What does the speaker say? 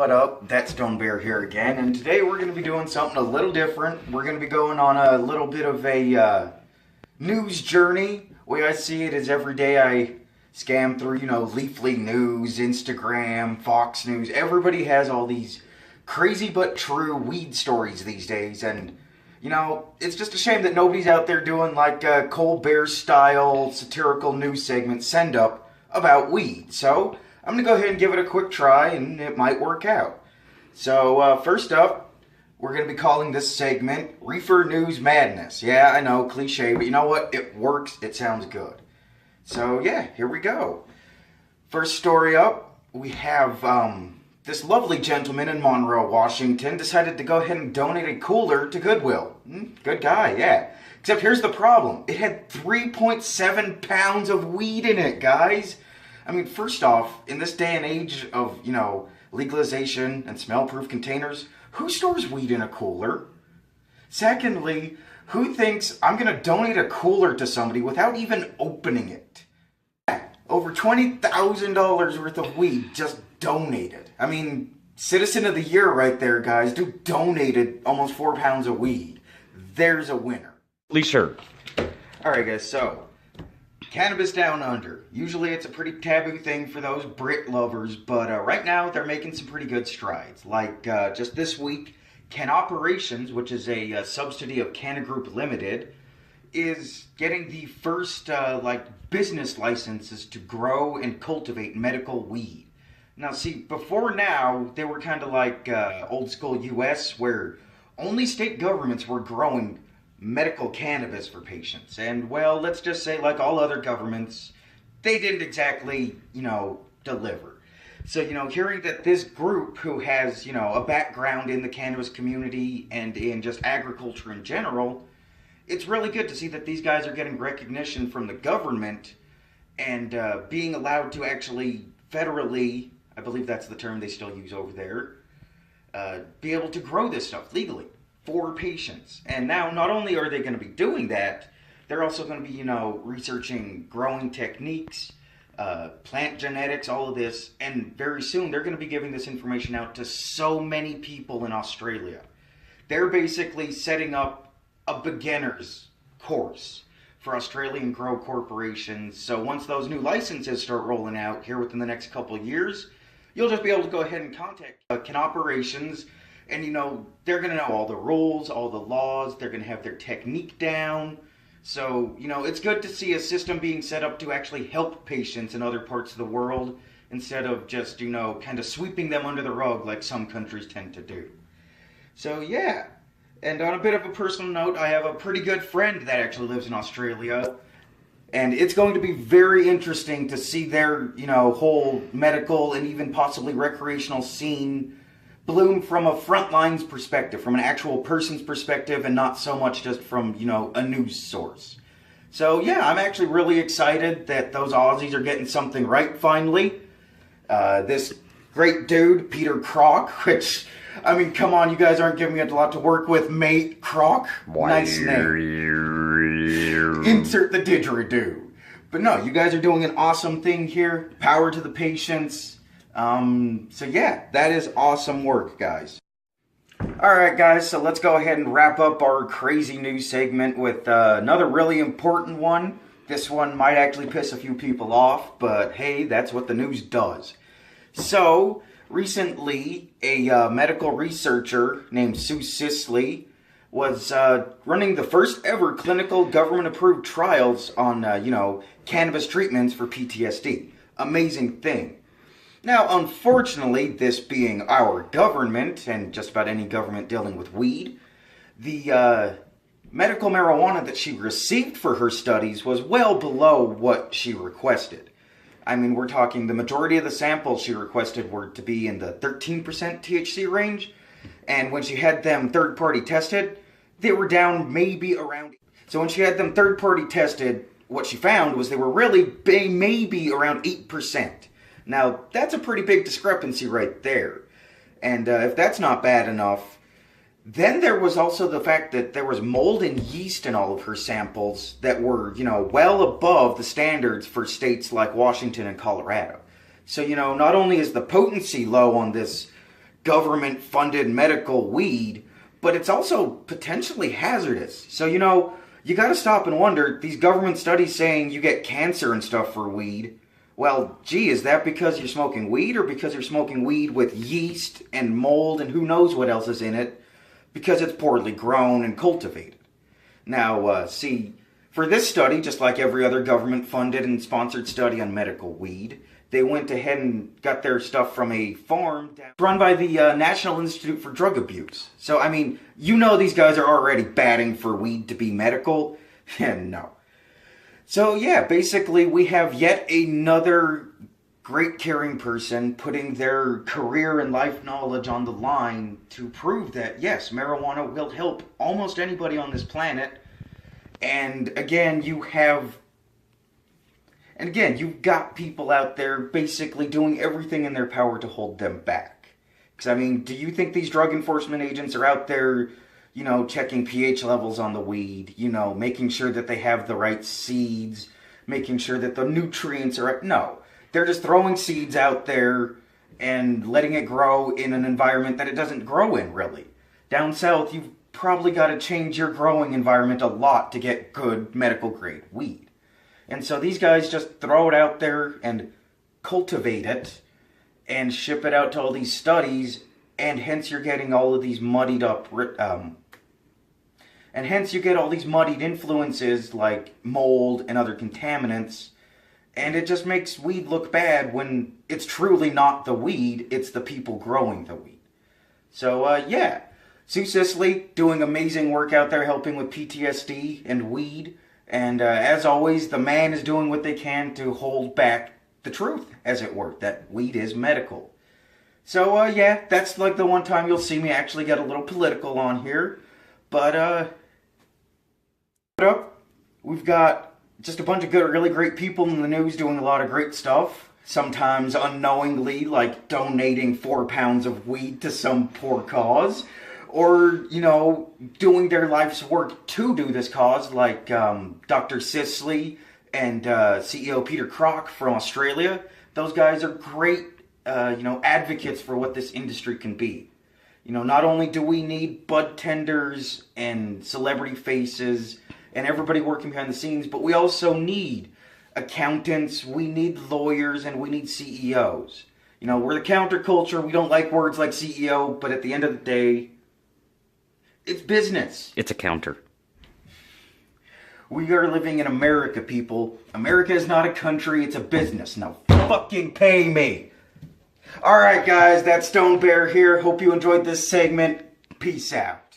What up? That's Stone Bear here again, and today we're going to be doing something a little different. We're going to be going on a little bit of a news journey. The way I see it is every day I scam through, Leafly News, Instagram, Fox News. Everybody has all these crazy but true weed stories these days, and it's just a shame that nobody's out there doing like a Colbert-style satirical news segment send-up about weed. So I'm going to go ahead and give it a quick try, and it might work out. So, first up, we're going to be calling this segment Reefer News Madness. Yeah, I know, cliche, but you know what? It works. It sounds good. So, yeah, here we go. First story up, we have this lovely gentleman in Monroe, Washington, decided to go ahead and donate a cooler to Goodwill. Good guy, yeah. Except here's the problem. It had 3.7 pounds of weed in it, guys. I mean, first off, in this day and age of, legalization and smell-proof containers, who stores weed in a cooler? Secondly, who thinks I'm going to donate a cooler to somebody without even opening it? Over $20,000 worth of weed just donated. I mean, Citizen of the Year right there, guys. Dude donated almost 4 pounds of weed. There's a winner. Sure. Alright, guys, so Cannabis Down Under. Usually it's a pretty taboo thing for those Brit lovers, but right now they're making some pretty good strides. Like just this week, Operations, which is a subsidy of Canna Group Limited, is getting the first business licenses to grow and cultivate medical weed. Now see, before now, they were kind of like old school US, where only state governments were growing medical cannabis for patients. And, well, let's just say, like all other governments, they didn't exactly, deliver. So, hearing that this group who has, a background in the cannabis community and in just agriculture in general, it's really good to see that these guys are getting recognition from the government and being allowed to actually federally, I believe that's the term they still use over there, be able to grow this stuff legally for patients. And now, not only are they going to be doing that, they're also going to be, researching growing techniques, plant genetics, all of this, and very soon they're going to be giving this information out to so many people in Australia. They're basically setting up a beginner's course for Australian grow corporations. So once those new licenses start rolling out here within the next couple of years, you'll just be able to go ahead and contact Operations. And, they're going to know all the rules, all the laws. They're going to have their technique down. So, it's good to see a system being set up to actually help patients in other parts of the world instead of just, kind of sweeping them under the rug like some countries tend to do. So, yeah. And on a bit of a personal note, I have a pretty good friend that actually lives in Australia. And it's going to be very interesting to see their, whole medical and even possibly recreational scene bloom from a front lines perspective, from an actual person's perspective, and not so much just from, a news source. So, yeah, I'm actually really excited that those Aussies are getting something right finally. This great dude, Peter Croc, which, I mean, come on, you guys aren't giving me a lot to work with, mate. Croc, nice name. Insert the didgeridoo. But no, you guys are doing an awesome thing here. Power to the patients. So yeah, that is awesome work, guys. Alright guys, so let's go ahead and wrap up our crazy news segment with another really important one. This one might actually piss a few people off, but hey, that's what the news does. So, recently, a medical researcher named Sue Sisley was running the first ever clinical government-approved trials on, cannabis treatments for PTSD. Amazing thing. Now, unfortunately, this being our government, and just about any government dealing with weed, the medical marijuana that she received for her studies was well below what she requested. I mean, we're talking the majority of the samples she requested were to be in the 13% THC range, and when she had them third-party tested, they were down maybe around... So when she had them third-party tested, what she found was they were really maybe around 8%. Now, that's a pretty big discrepancy right there. And if that's not bad enough, then there was also the fact that there was mold and yeast in all of her samples that were, well above the standards for states like Washington and Colorado. So, not only is the potency low on this government-funded medical weed, but it's also potentially hazardous. So, you gotta stop and wonder, these government studies saying you get cancer and stuff for weed, well, gee, is that because you're smoking weed or because you're smoking weed with yeast and mold and who knows what else is in it because it's poorly grown and cultivated? Now, see, for this study, just like every other government-funded and sponsored study on medical weed, they went ahead and got their stuff from a farm run by the National Institute for Drug Abuse. So, I mean, these guys are already batting for weed to be medical. And no. So, yeah, basically we have yet another great caring person putting their career and life knowledge on the line to prove that, yes, marijuana will help almost anybody on this planet. And again, you've got people out there basically doing everything in their power to hold them back. Because, I mean, do you think these drug enforcement agents are out there, checking pH levels on the weed, making sure that they have the right seeds, making sure that the nutrients are right? No. They're just throwing seeds out there and letting it grow in an environment that it doesn't grow in, really. Down south, you've probably got to change your growing environment a lot to get good medical-grade weed. And so these guys just throw it out there and cultivate it and ship it out to all these studies, and hence you're getting all of these muddied up, and hence you get all these muddied influences like mold and other contaminants, and it just makes weed look bad when it's truly not the weed, it's the people growing the weed. So, yeah, Sue Sisley doing amazing work out there helping with PTSD and weed. And as always, the man is doing what they can to hold back the truth, as it were, that weed is medical. So, yeah, that's like the one time you'll see me actually get a little political on here. But, we've got just a bunch of really great people in the news doing a lot of great stuff. Sometimes unknowingly, like donating 4 pounds of weed to some poor cause. Or, doing their life's work to do this cause, like Dr. Sisley and CEO Peter Crock from Australia. Those guys are great, advocates for what this industry can be. Not only do we need bud tenders and celebrity faces and everybody working behind the scenes, but we also need accountants, we need lawyers, and we need CEOs. We're the counterculture, we don't like words like CEO, but at the end of the day, it's business. It's a counter. We are living in America, people. America is not a country, it's a business. Now fucking pay me. Alright guys, that's Stone Bear here. Hope you enjoyed this segment. Peace out.